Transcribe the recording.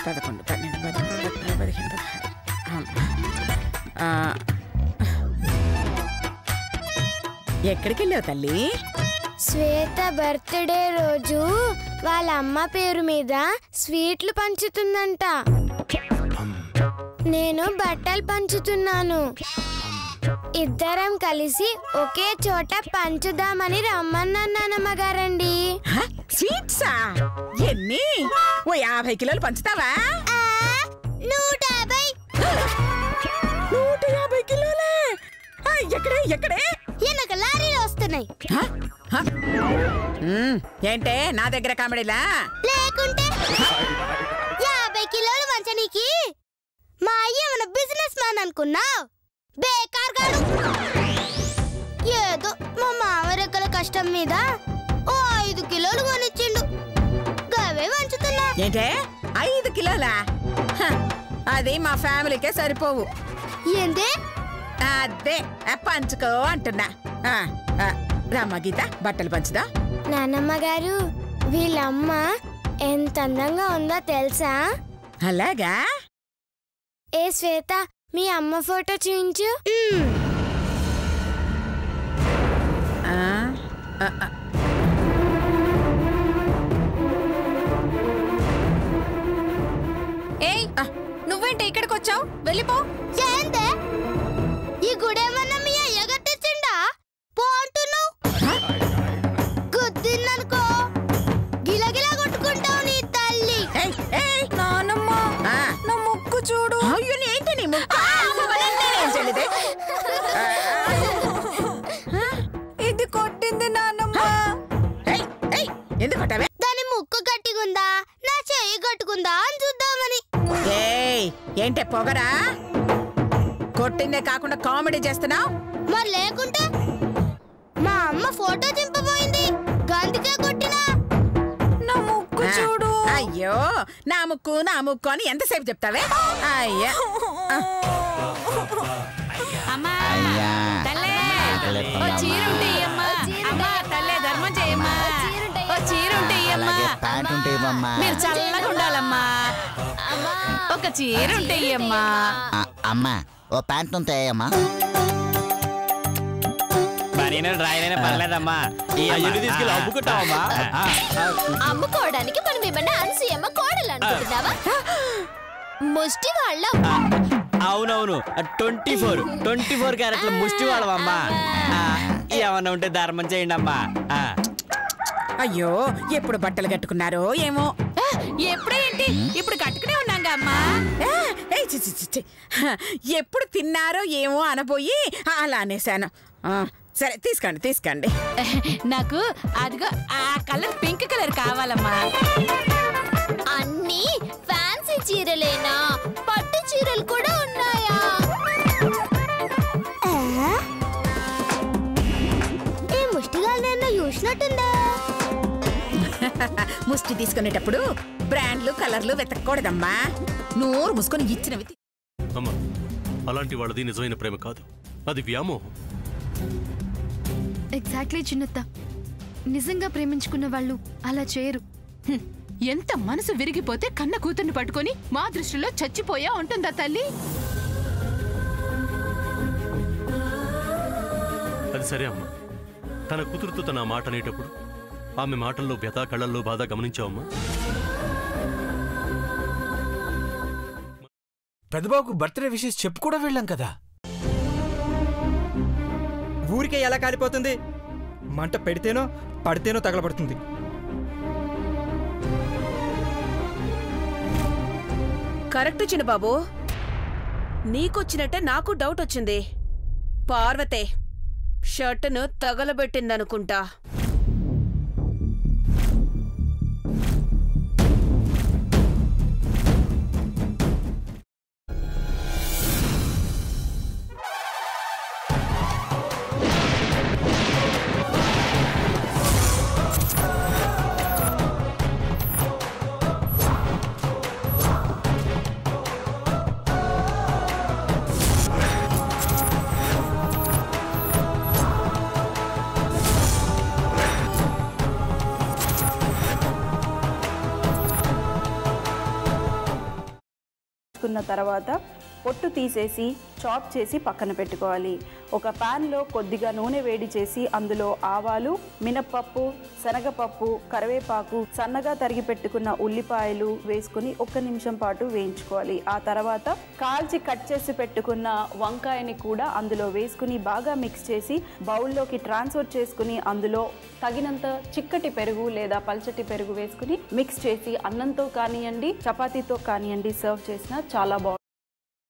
11, 12, 13, 15, 16. ఎక్కడికి వెళ్ళావు తల్లి? శ్వేత బర్త్డే రోజు వాళ్ళ అమ్మ పేరు మీద స్వీట్లు పంచుతుందంట. నేను బట్టలు పంచుతున్నాను. ఇద్దరం కలిసి ఒకే చోట పంచుదామని రమ్మన్నాను నాన్నమ్మగారండి. స్వీట్సా? ఎన్ని? ఓ 50 కిలోలు పంచుతావా? 150. 150 కిలోలే? ఎక్కడే ఎక్కడే? వెనక లారీలు వస్తున్నాయి. ఏంటే నా దగ్గర కామెడీలా? లేకుంటే 50 కిలోలు వంచనీకి మా అయ్య మన బిజినెస్ మ్యాన్ అనుకున్నావు? బేకార్ గాడు. ఏదో మా మామరెక్కల కష్టం మీద ఓ 5 కిలోలు కొనిచ్చిండు. గవే వంచుతున్నా. ఏంటే 5 కిలోలా? అది మా ఫ్యామిలీకే సరిపోవు. ఏందే? అదే పంచుకో అంటున్నా. రామ్మ గీత, బట్టలు పంచుదా? నానమ్మ గారు, వీళ్ళమ్మ ఎంత అందంగా ఉందో తెలుసా? అలాగా? ఏ శ్వేత, మీ అమ్మ ఫోటో చూయించు. ఏయ్, నువ్వేంటి ఇక్కడికి వచ్చావు? వెళ్ళిపో. ఏందే? ఈ గుడేమన్నా మీ అయ్య కట్టించిండా? పోంటున్నావు. గుద్దిన్ననుకో గిలగిలా కొట్టుకుంటావు నీ తల్లి. నానమ్మ, నా ముక్కు చూడు. ఏంటి నీ ముక్కు? ఇది కొట్టింది నానమ్మ. ఎందుకు కొట్టావే? దాని ముక్కు గట్టిగుందా, నా చెయ్యి గట్టుకుందా అని చూద్దామని. ఏంటే పొగరా? కొట్టిందే కాకుండా కామెడీ చేస్తున్నావు? మరి లేకుంటే మా అమ్మ ఫోటో దింపబోయింది, గందుకే కొట్టినా. నా ముక్కు చూడు. అయ్యో, నా ముక్కు అని ఎంతసేపు చెప్తావే? అయ్యా మీరు చల్లగా ఉండాలమ్మా. ఒక చీర ఉంటాయమ్మా. అమ్మా, ఓ ప్యాంట్ ఉంటాయమ్మా. రాయనైనా పర్లేదమ్మా. తీసుకెళ్ళి అమ్ముకుంటావమ్మా. అమ్ముకోవడానికి మనం ఏమన్నా అనసూయమ్మ కోడలు అనుకుంటున్నావా? ముష్టి వాళ్ళ. అవునవును, 24 క్యారెట్ల ముష్టి వాడవమ్మా. ఏమన్నా ఉంటే ధర్మం చేయండి అమ్మా. అయ్యో, ఎప్పుడు బట్టలు కట్టుకున్నారో ఏమో. ఎప్పుడేంటి, ఇప్పుడు కట్టుకునే ఉన్నాగా అమ్మా. ఎప్పుడు తిన్నారో ఏమో అనబోయి అలా అనేసాను. సరే, తీసుకోండి. నాకు అదిగో ఆ కలర్, పింక్ కలర్ కావాలమ్మా. అన్ని ఫ్యాన్సీ చీరలేనా? పట్టు చీరలు కూడా ఉన్నాయా? ఏ ముష్టిగాళ్ళైనా చూసినట్టుందా? ముష్టి తీసుకునేటప్పుడు బ్రాండ్లు, కలర్లు వెతకూడదమ్మా. నోరు మూసుకొని ఇచ్చినవి. అమ్మా, అలాంటి వాళ్ళది నిజమైన ప్రేమ కాదు, అది వ్యామోహం. ఎగ్జాక్ట్లీ చిన్నత్త, నిజంగా ప్రేమించుకున్న వాళ్ళు అలా చేయరు. ఎంత మనసు విరిగిపోతే కన్న కూతుర్ని పట్టుకొని మా దృష్టిలో చచ్చిపోయా ఉంటుందా తల్లి? అది సరే అమ్మా, తన కూతురుతో తన మాట అనేటప్పుడు ఆమె మాటల్లో వ్యథ, కళ్ళల్లో బాధ గమనించావమ్మా? పెద్దబాబుకు బర్త్డే విషెస్ చెప్పు కూడా వెళ్ళాం కదా. ఊరికే ఎలా కాలిపోతుంది? మంట పెడితేనో పడితేనో తగలబడుతుంది. కరెక్ట్ చిన్నబాబు, నీకొచ్చినట్టే నాకు డౌట్ వచ్చింది. పార్వతే షర్టును తగలబెట్టిందనుకుంటా. వేసుకున్న తర్వాత పొట్టు తీసేసి చాప్ చేసి పక్కన పెట్టుకోవాలి. ఒక ప్యాన్లో కొద్దిగా నూనె వేడి చేసి అందులో ఆవాలు, మినప్పప్పు, శనగపప్పు, కరివేపాకు, సన్నగా తరిగి పెట్టుకున్న ఉల్లిపాయలు వేసుకుని 1 నిమిషం పాటు వేయించుకోవాలి. ఆ తర్వాత కాల్చి కట్ చేసి పెట్టుకున్న వంకాయని కూడా అందులో వేసుకుని బాగా మిక్స్ చేసి బౌల్లోకి ట్రాన్స్ఫర్ చేసుకుని అందులో తగినంత చిక్కటి పెరుగు లేదా పల్చటి పెరుగు వేసుకుని మిక్స్ చేసి అన్నంతో కానివ్వండి, చపాతీతో కానివ్వండి సర్వ్ చేసినా చాలా బాగుంటుంది.